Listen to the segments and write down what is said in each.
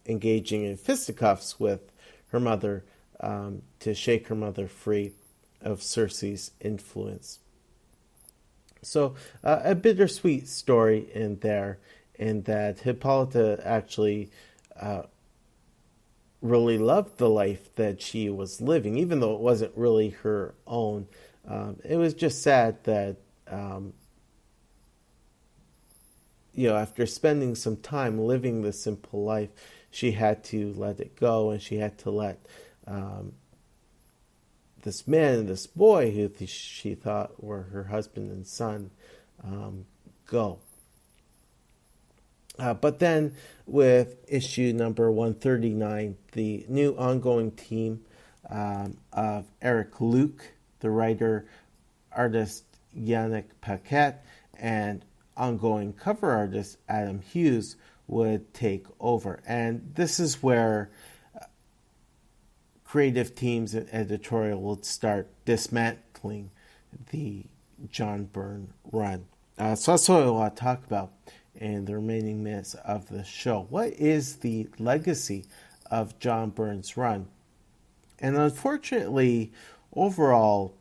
engaging in fisticuffs with her mother to shake her mother free of Circe's influence. So a bittersweet story in there, in that Hippolyta actually really loved the life that she was living, even though it wasn't really her own. It was just sad that, after spending some time living the simple life, she had to let it go, and she had to let this man and this boy, who she thought were her husband and son, go. But then, with issue number 139, the new ongoing team of Eric Luke, the writer, artist Yannick Paquette, and ongoing cover artist Adam Hughes would take over. And this is where creative teams and editorial would start dismantling the John Byrne run. So that's what I want to talk about in the remaining minutes of the show. What is the legacy of John Byrne's run? And unfortunately, overall,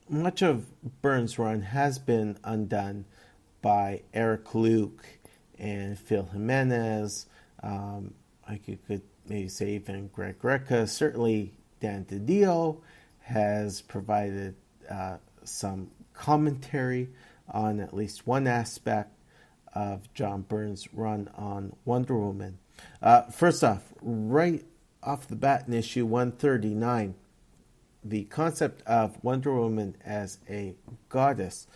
much of Byrne's run has been undone by Eric Luke and Phil Jimenez. You could maybe say even Greg Greca. Certainly, Dan DiDio has provided some commentary on at least one aspect of John Byrne's run on Wonder Woman. First off, right off the bat in issue 139, the concept of Wonder Woman as a goddess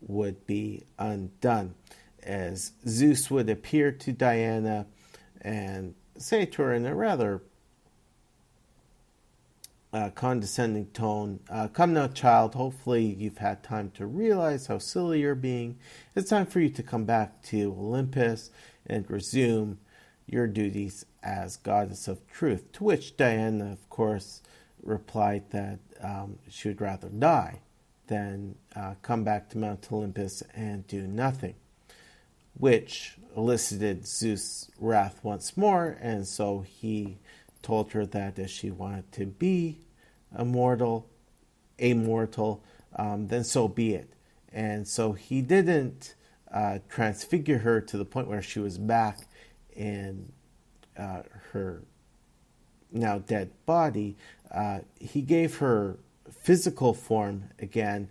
would be undone, as Zeus would appear to Diana and say to her in a rather condescending tone, "Come now, child, hopefully you've had time to realize how silly you're being. It's time for you to come back to Olympus and resume your duties as goddess of truth." To which Diana, of course, replied that she would rather die than come back to Mount Olympus and do nothing, which elicited Zeus' wrath once more, and so he told her that if she wanted to be immortal, then so be it. And so he didn't transfigure her to the point where she was back in her now dead body. He gave her physical form again,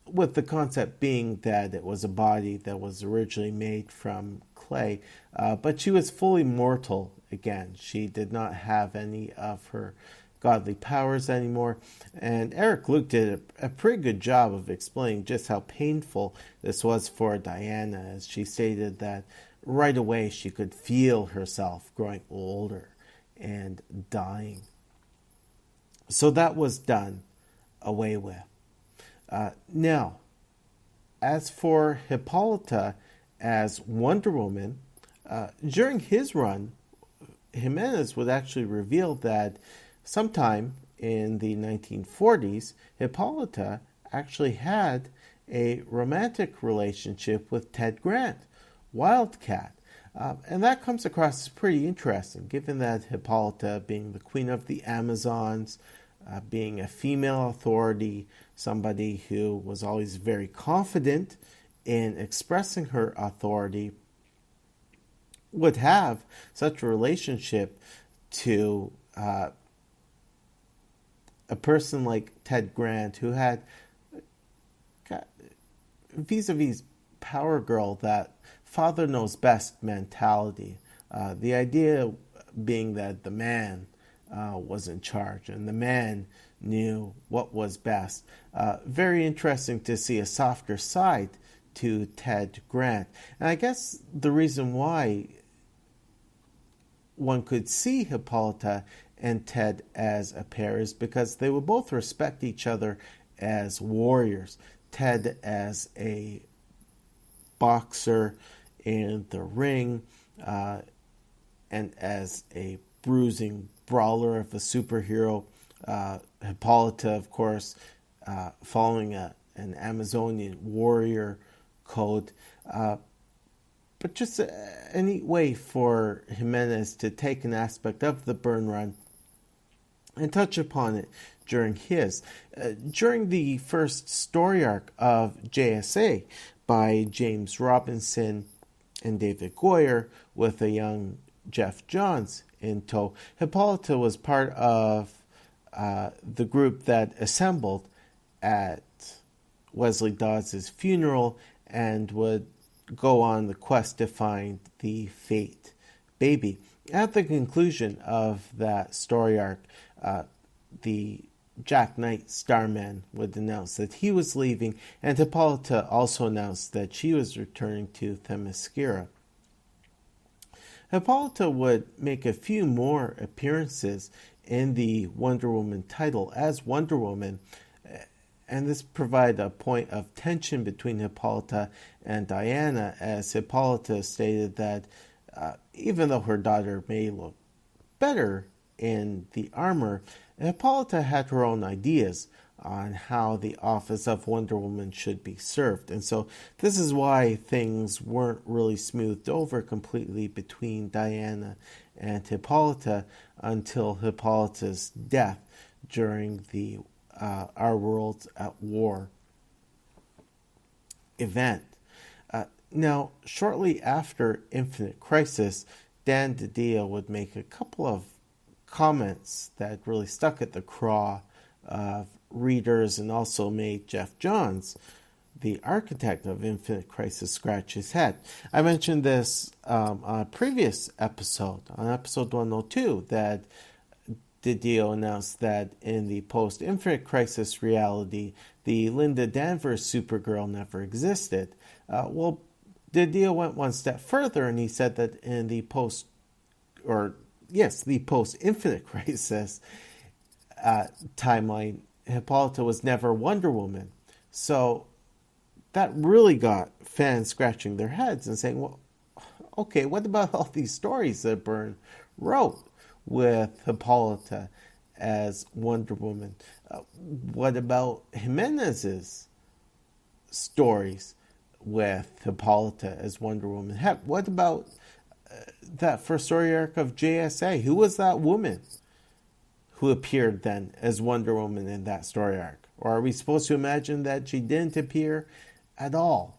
with the concept being that it was a body that was originally made from clay, but she was fully mortal again. She did not have any of her godly powers anymore, and Eric Luke did a pretty good job of explaining just how painful this was for Diana, as she stated that right away she could feel herself growing older and dying. So that was done away with. Now, as for Hippolyta as Wonder Woman, during his run, Jimenez would actually reveal that sometime in the 1940s, Hippolyta actually had a romantic relationship with Ted Grant, Wildcat. And that comes across as pretty interesting, given that Hippolyta, being the queen of the Amazons, being a female authority, somebody who was always very confident in expressing her authority, would have such a relationship to a person like Ted Grant, who had vis-a-vis Power Girl that father knows best mentality. The idea being that the man was in charge and the man knew what was best. Very interesting to see a softer side to Ted Grant. And I guess the reason why one could see Hippolyta and Ted as a pair is because they would both respect each other as warriors. Ted as a boxer in the ring, and as a bruising brawler of a superhero. Hippolyta, of course, following an Amazonian warrior code. But but just a neat way for Jimenez to take an aspect of the Byrne run and touch upon it during his. During the first story arc of JSA by James Robinson and David Goyer with a young Jeff Johns in tow, Hippolyta was part of the group that assembled at Wesley Dodds' funeral and would go on the quest to find the Fate baby. At the conclusion of that story arc, the Jack Knight Starman would announce that he was leaving, and Hippolyta also announced that she was returning to Themyscira. Hippolyta would make a few more appearances in the Wonder Woman title as Wonder Woman, and this provided a point of tension between Hippolyta and Diana, as Hippolyta stated that even though her daughter may look better in the armor, Hippolyta had her own ideas on how the office of Wonder Woman should be served. And so this is why things weren't really smoothed over completely between Diana and Hippolyta until Hippolyta's death during the Our Worlds at War event. Now, shortly after Infinite Crisis, Dan DiDio would make a couple of comments that really stuck at the craw of readers and also made Jeff Johns, the architect of Infinite Crisis, scratch his head. I mentioned this on a previous episode, on episode 102, that DiDio announced that in the post-Infinite Crisis reality, the Linda Danvers Supergirl never existed. Well, DiDio went one step further, and he said that in the post-Infinite Crisis timeline, Hippolyta was never Wonder Woman. So that really got fans scratching their heads and saying, well, okay, what about all these stories that Byrne wrote with Hippolyta as Wonder Woman? What about Jimenez's stories with Hippolyta as Wonder Woman? Heck, what about that first story arc of JSA? Who was that woman who appeared then as Wonder Woman in that story arc? Or are we supposed to imagine that she didn't appear at all?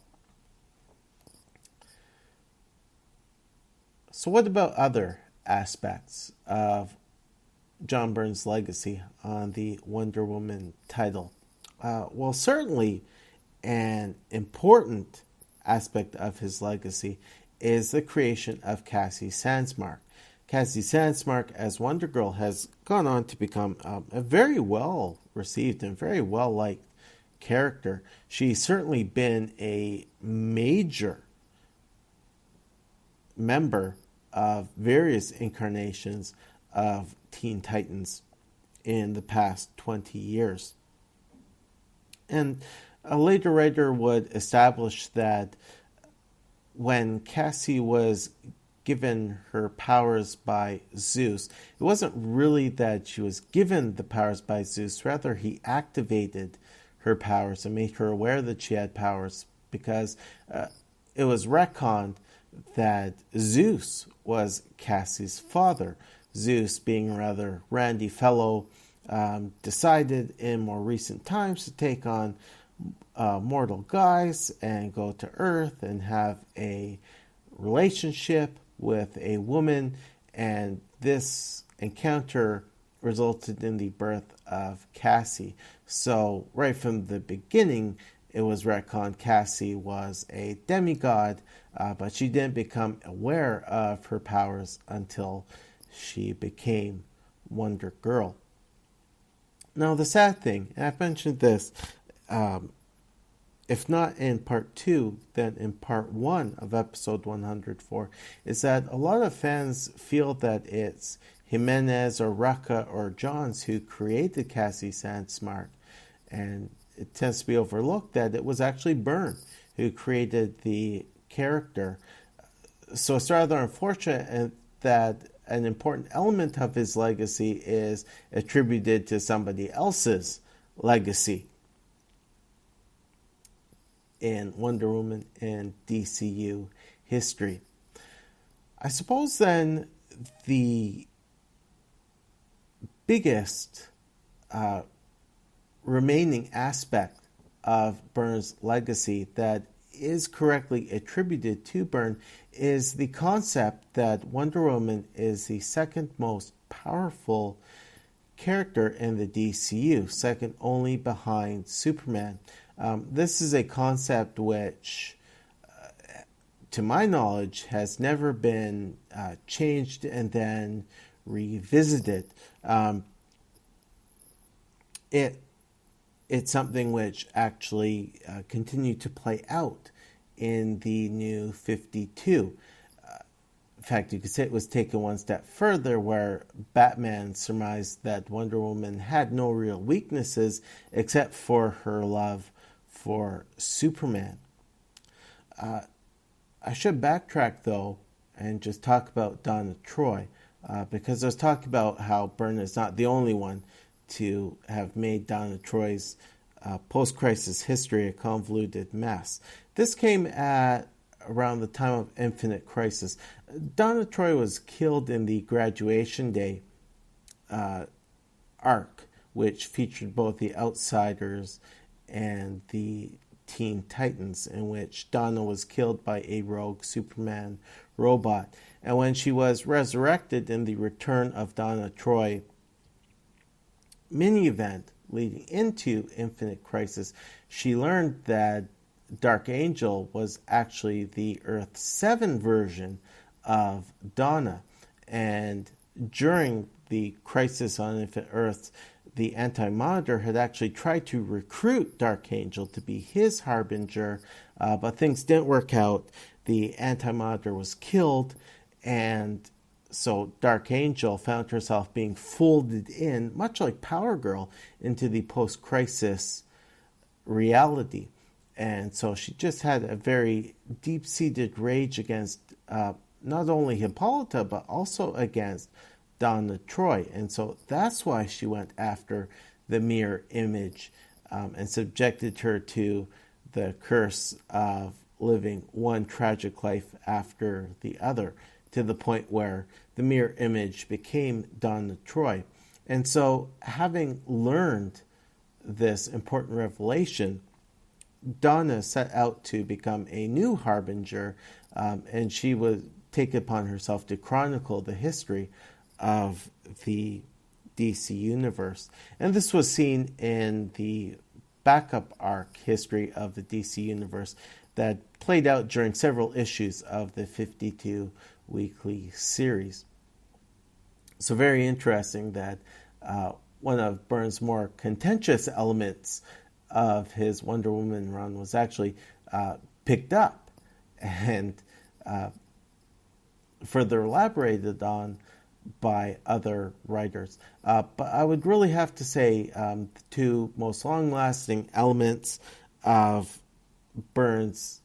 So what about other aspects of John Byrne's legacy on the Wonder Woman title? Well, certainly an important aspect of his legacy is the creation of Cassie Sandsmark. Cassie Sandsmark as Wonder Girl has gone on to become a very well received and very well liked character. She's certainly been a major member of various incarnations of Teen Titans in the past 20 years. And a later writer would establish that when Cassie was given her powers by Zeus, it wasn't really that she was given the powers by Zeus, rather he activated her powers and made her aware that she had powers, because it was retconned that Zeus was Cassie's father. Zeus, being a rather randy fellow, decided in more recent times to take on mortal guise and go to Earth and have a relationship with a woman, and this encounter resulted in the birth of Cassie. So right from the beginning, it was retconned Cassie was a demigod, but she didn't become aware of her powers until she became Wonder Girl. Now the sad thing, and I've mentioned this, if not in part 2, then in part 1 of episode 104, is that a lot of fans feel that it's Jimenez or Rucka or Johns who created Cassie Sandsmark, and it tends to be overlooked that it was actually Byrne who created the character. So it's rather unfortunate that an important element of his legacy is attributed to somebody else's legacy in Wonder Woman and DCU history. I suppose then the biggest remaining aspect of Byrne's legacy that is correctly attributed to Byrne is the concept that Wonder Woman is the second most powerful character in the DCU, second only behind Superman. This is a concept which, to my knowledge, has never been changed and then revisited. It's something which actually continued to play out in the new 52. In fact, you could say it was taken one step further, where Batman surmised that Wonder Woman had no real weaknesses except for her love for Superman. I should backtrack, though, and just talk about Donna Troy, because I was talking about how Byrne is not the only one to have made Donna Troy's post-crisis history a convoluted mess. This came at around the time of Infinite Crisis. Donna Troy was killed in the Graduation Day arc, which featured both the Outsiders and the Teen Titans, in which Donna was killed by a rogue Superman robot. And when she was resurrected in the Return of Donna Troy mini-event leading into Infinite Crisis, she learned that Dark Angel was actually the Earth 7 version of Donna. And during the Crisis on Infinite Earths, the Anti-Monitor had actually tried to recruit Dark Angel to be his harbinger, but things didn't work out. The Anti-Monitor was killed, and so Dark Angel found herself being folded in, much like Power Girl, into the post-crisis reality. And so she just had a very deep-seated rage against not only Hippolyta, but also against Donna Troy. And so that's why she went after the mirror image and subjected her to the curse of living one tragic life after the other, to the point where the mirror image became Donna Troy. And so, having learned this important revelation, Donna set out to become a new harbinger, and she would take it upon herself to chronicle the history of the DC universe. And this was seen in the backup arc history of the DC universe that played out during several issues of the 52 weekly series. So very interesting that one of Byrne's more contentious elements of his Wonder Woman run was actually picked up and further elaborated on by other writers. But I would really have to say the two most long-lasting elements of Byrne's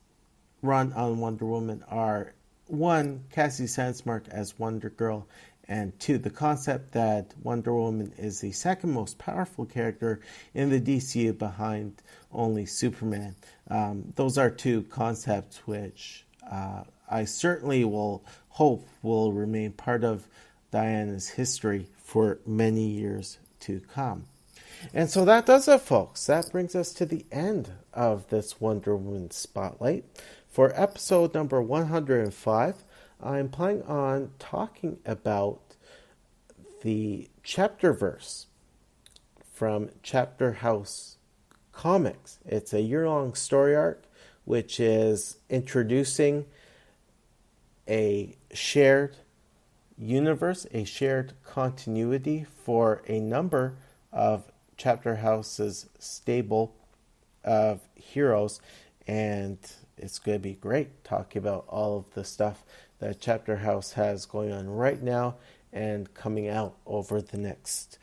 run on Wonder Woman are, one, Cassie Sandsmark as Wonder Girl, and two, the concept that Wonder Woman is the second most powerful character in the DCU behind only Superman. Those are two concepts which I certainly will hope will remain part of Diana's history for many years to come. And so that does it, folks. That brings us to the end of this Wonder Woman Spotlight. For episode number 105, I'm planning on talking about the chapter verse from Chapter House Comics. It's a year-long story arc which is introducing a shared universe, a shared continuity for a number of Chapter House's stable of heroes, and it's going to be great talking about all of the stuff that Chapter House has going on right now and coming out over the next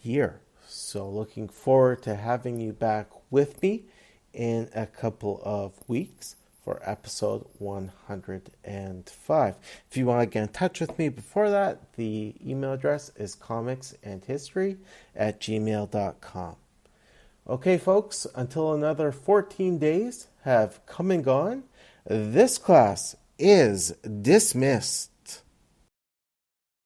year. So looking forward to having you back with me in a couple of weeks for episode 105. If you want to get in touch with me before that, the email address is comicsandhistory@gmail.com. Okay, folks, until another 14 days have come and gone, this class is dismissed.